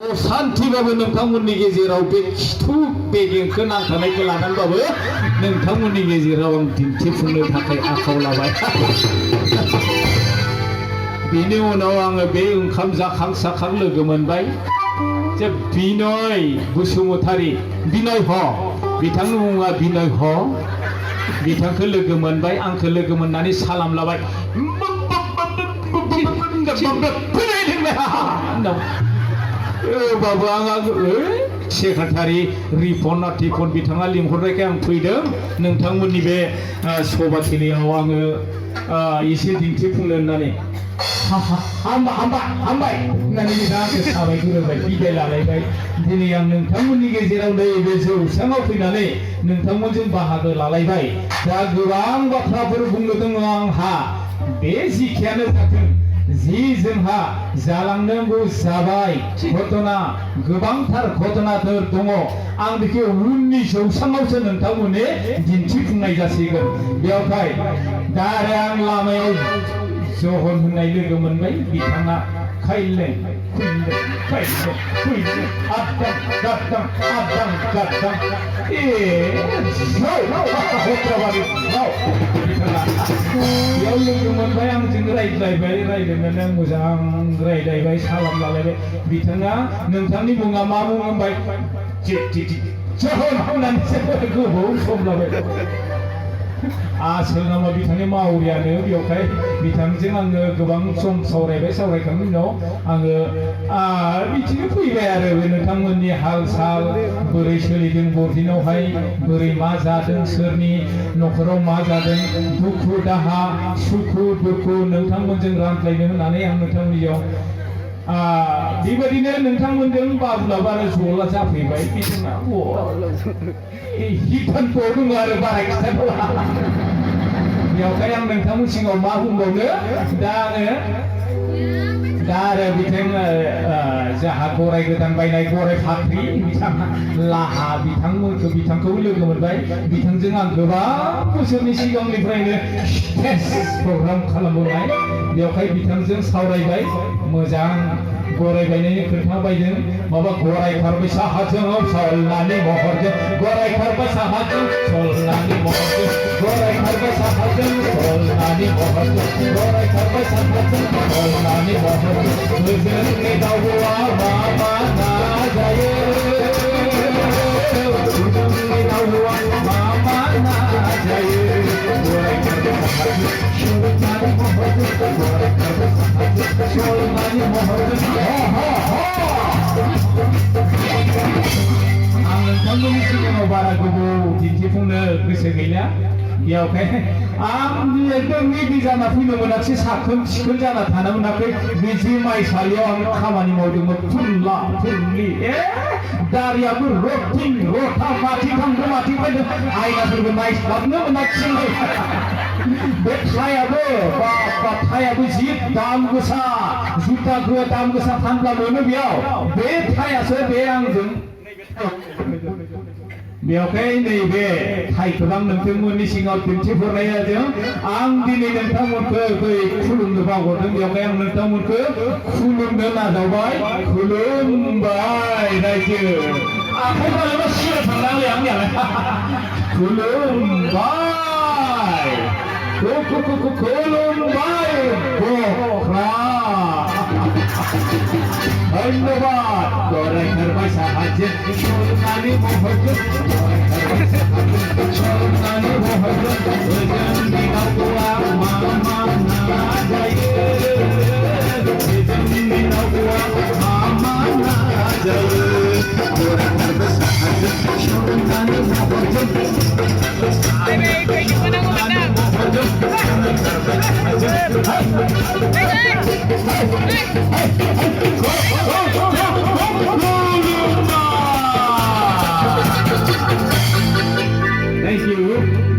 सान्थिबाबो नोंथांमोननि गेजेराव बे खिथु बेगेंखौ नांथानायखौ लानानैबाबो नोंथांमोननि गेजेराव आं दिन्थिफुंनो थाखाय आखायाव लाबाय। बेनि उनाव आङो बे ओंखाम जाखां साखां लोगो मोनबाय जे बिनय बसुमतारी, बिनय ह, बिथांनि मुङा बिनय ह, बिथांखौ लोगो मोनबाय। आंखौ लोगो मोननानै सालाम लाबाय। बाबू आं सेक्रेटारि रिपन टिपन बिथाङा लिंहरनायखाय आं फैदों नोंथांमोननि बे सभाथिलियाव आङो एसे दिन्थिफुंनो होननानै। हामबाय होननानै बिथाङा आंखौ साबायखर होबाय, बिदाय लालायबाय। दिनै आं नोंथांमोननि गेजेराव नैबे जौसाङाव फैनानै नोंथांमोनजों बाहागो लालायबाय। दा गोबां बाथ्राफोर बुंनो दङ आंहा। बे जिखियानो जाथों, जि जोंहा जालांनांगौ जाबाय घटना, गोबांथार घटनाफोर दङ। आं बेखौ उननि जौसाङावसो नोंथांमोननो दिन्थिफुंनाय जासिगोन। बेवहाय दा आरो आं लामायाव जहन होननाय लोगो मोनबाय। बिथाङा खायलें खुइलें खायलें खुइलें आदां गादां आदां गादां बेयाव लोगो मोनबाय। आंजों रायज्लायबाय, रायज्लायनानै मोजां रायज्लायबाय, सालाम लालायबाय। बिथाङा नोंथांनि मुङा मा मुं होनबाय? जहन होननानैसो गोबाव सम लाबाय। आसोल नामा बिथांनि मावरियानो। बेवहाय बिथांजों आङो गोबां सम सावरायबाय। सावरायखांनायनि उनाव आङो बिदिनो फैबाय आरो नोंथांमोननि हाल साल बोरै सोलिदों बरदिनावहाय, बोरै मा जादों, सोरनि न'खराव मा जादों, दुखु दाहा सुखु दुखु नोंथांमोनजों रानज्लायनो होननानै आं नोंथांमोननियाव बेबायदिनो नोंथांमोनजों बाबुलाबो आरो जला जाफैबाय। बिथाङा हिटानखौ दङ आरो बारा खिथाथ'ला। बेवहाय आं नोंथांमोन सिगाङाव मा बुंबावनो। दा आरो बिथाङा जाहा गराय गोदान बायनाय गराय फाख्रि बिथाङा लाहा बिथांखौ लोगो मोनबाय। बिथांजों आं गोबां बोसोरनि सिगांनिफ्रायनो स्टेज प्रग्राम खालामबोनाय। बेवहाय बिथांजों सावरायबाय, मोजां गराय बायनायनि खोथा बायदों। माबा गराय खारबाय साहाजों सलनानै महरजों, गराय खारबाय साहाजों सलनानै महरजों, गराय खारबाय साहाजों सलनानै महरजों, गराय खारबाय साहाजों सलनानै महरजों। जोंनि दाउआ मा मा ना जायो, जोंनि दाउआ मा मा ना जायो, गराय खारबाय साहाजों सलनानै महरजों, गराय खारबाय साहाजों सलनानै महरजों। आं नोंथांमोननि सिगाङाव बारा गोबाव दिन्थिफुंनो गोसो गैला। बेयावहाय आं एकदम रेडि जाना फैनो मोनाखिसै, साखोन सिखोन जाना थानो मोनाखै। बे जि माइसालियाव आं खामानि मावदोंमोन, फुरला फुरलि दारियाबो रथिं रथा माथि थांदों माथि फैदों, आयनाफोरबो नायस्लाबनो मोनाखिसै। बे थायाबो थायाबो जि दाम गोसा, जुथा दाम गोसा फानब्ला मोनो बेयाव। बे थायासो बे आंजों बेवहाय नैबे थाइखौ आं नोंथांमोननि सिगाङाव दिन्थिहरनाय जादों। आं दिनै नोंथांमोनखौ खुलुमनो बावहरदों। बेवहाय आं नोंथांमोनखौ खुलुमनो नाजावबाय, खुलुमबाय रायजो। आखाइ बानायबा सिगां थांनांगौ आंनियालाय। खुलुमबाय खुलुमबाय बख्रा। धन्यबाद। गराय खारबाय साहाजों सलनानै महरजों, गराय खारबाय साहाजों सलनानै महरजों। जोंनि दाउआ मा मा ना जायो, जोंनि दाउआ मा मा ना जायो, गराय खारबाय साहाजों सलनानै महरजों, सलनानै महरजों, गराय खारबाय साहाजों। Thank you.